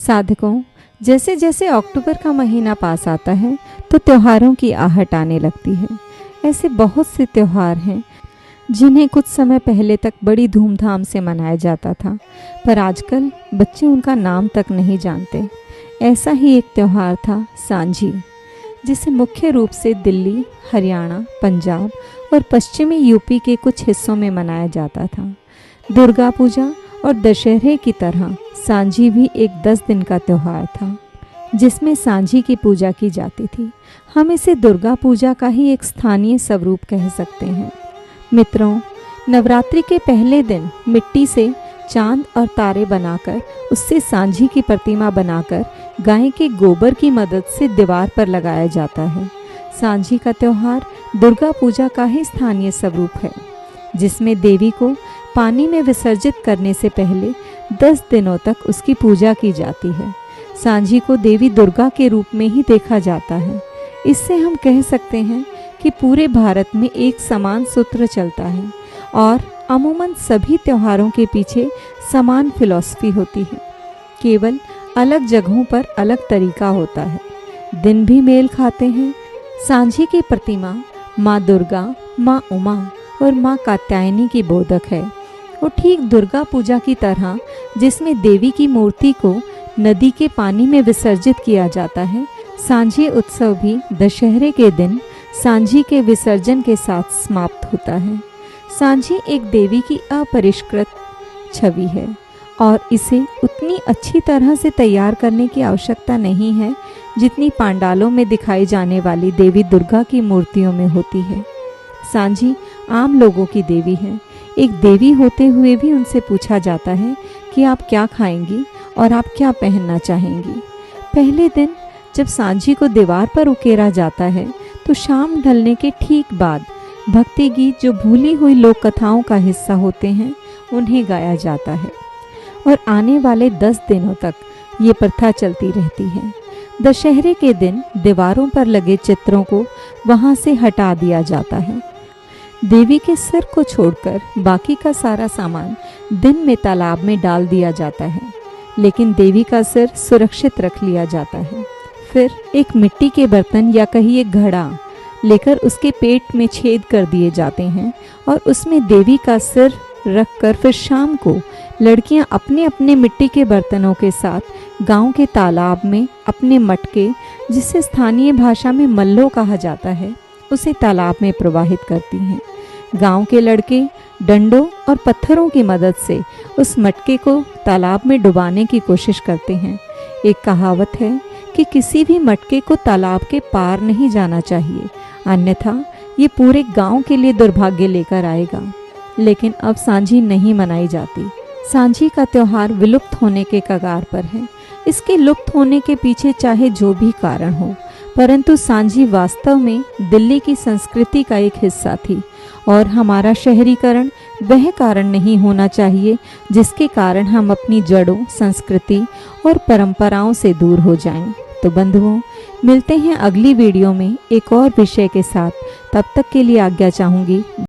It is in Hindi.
साधकों, जैसे जैसे अक्टूबर का महीना पास आता है तो त्योहारों की आहट आने लगती है। ऐसे बहुत से त्योहार हैं जिन्हें कुछ समय पहले तक बड़ी धूमधाम से मनाया जाता था, पर आजकल बच्चे उनका नाम तक नहीं जानते। ऐसा ही एक त्यौहार था सांझी, जिसे मुख्य रूप से दिल्ली, हरियाणा, पंजाब और पश्चिमी यूपी के कुछ हिस्सों में मनाया जाता था। दुर्गा पूजा और दशहरे की तरह सांझी भी एक 10 दिन का त्यौहार था, जिसमें सांझी की पूजा की जाती थी। हम इसे दुर्गा पूजा का ही एक स्थानीय स्वरूप कह सकते हैं। मित्रों, नवरात्रि के पहले दिन मिट्टी से चांद और तारे बनाकर उससे सांझी की प्रतिमा बनाकर गाय के गोबर की मदद से दीवार पर लगाया जाता है। सांझी का त्यौहार दुर्गा पूजा का ही स्थानीय स्वरूप है, जिसमें देवी को पानी में विसर्जित करने से पहले 10 दिनों तक उसकी पूजा की जाती है। सांझी को देवी दुर्गा के रूप में ही देखा जाता है। इससे हम कह सकते हैं कि पूरे भारत में एक समान सूत्र चलता है और अमूमन सभी त्योहारों के पीछे समान फिलॉसफी होती है। केवल अलग जगहों पर अलग तरीका होता है। दिन भी मेल खाते हैं। सांझी की प्रतिमा माँ दुर्गा, माँ उमा और माँ कात्यायनी की बोधक है। वो ठीक दुर्गा पूजा की तरह, जिसमें देवी की मूर्ति को नदी के पानी में विसर्जित किया जाता है, सांझी उत्सव भी दशहरे के दिन सांझी के विसर्जन के साथ समाप्त होता है। सांझी एक देवी की अपरिष्कृत छवि है और इसे उतनी अच्छी तरह से तैयार करने की आवश्यकता नहीं है जितनी पांडालों में दिखाई जाने वाली देवी दुर्गा की मूर्तियों में होती है। सांझी आम लोगों की देवी है। एक देवी होते हुए भी उनसे पूछा जाता है कि आप क्या खाएंगी और आप क्या पहनना चाहेंगी। पहले दिन जब सांझी को दीवार पर उकेरा जाता है तो शाम ढलने के ठीक बाद भक्ति गीत, जो भूली हुई लोक कथाओं का हिस्सा होते हैं, उन्हें गाया जाता है और आने वाले 10 दिनों तक ये प्रथा चलती रहती है। दशहरे के दिन दीवारों पर लगे चित्रों को वहाँ से हटा दिया जाता है। देवी के सिर को छोड़कर बाकी का सारा सामान दिन में तालाब में डाल दिया जाता है, लेकिन देवी का सिर सुरक्षित रख लिया जाता है। फिर एक मिट्टी के बर्तन या कहिए घड़ा लेकर उसके पेट में छेद कर दिए जाते हैं और उसमें देवी का सिर रखकर फिर शाम को लड़कियां अपने अपने मिट्टी के बर्तनों के साथ गांव के तालाब में अपने मटके, जिसे स्थानीय भाषा में मल्लो कहा जाता है, उसे तालाब में प्रवाहित करती हैं। गांव के लड़के डंडों और पत्थरों की मदद से उस मटके को तालाब में डुबाने की कोशिश करते हैं। एक कहावत है कि किसी भी मटके को तालाब के पार नहीं जाना चाहिए, अन्यथा ये पूरे गांव के लिए दुर्भाग्य लेकर आएगा। लेकिन अब सांझी नहीं मनाई जाती। सांझी का त्यौहार विलुप्त होने के कगार पर है। इसके लुप्त होने के पीछे चाहे जो भी कारण हो, परंतु सांझी वास्तव में दिल्ली की संस्कृति का एक हिस्सा थी और हमारा शहरीकरण वह कारण नहीं होना चाहिए जिसके कारण हम अपनी जड़ों, संस्कृति और परंपराओं से दूर हो जाएं। तो बंधुओं, मिलते हैं अगली वीडियो में एक और विषय के साथ। तब तक के लिए आज्ञा चाहूँगी।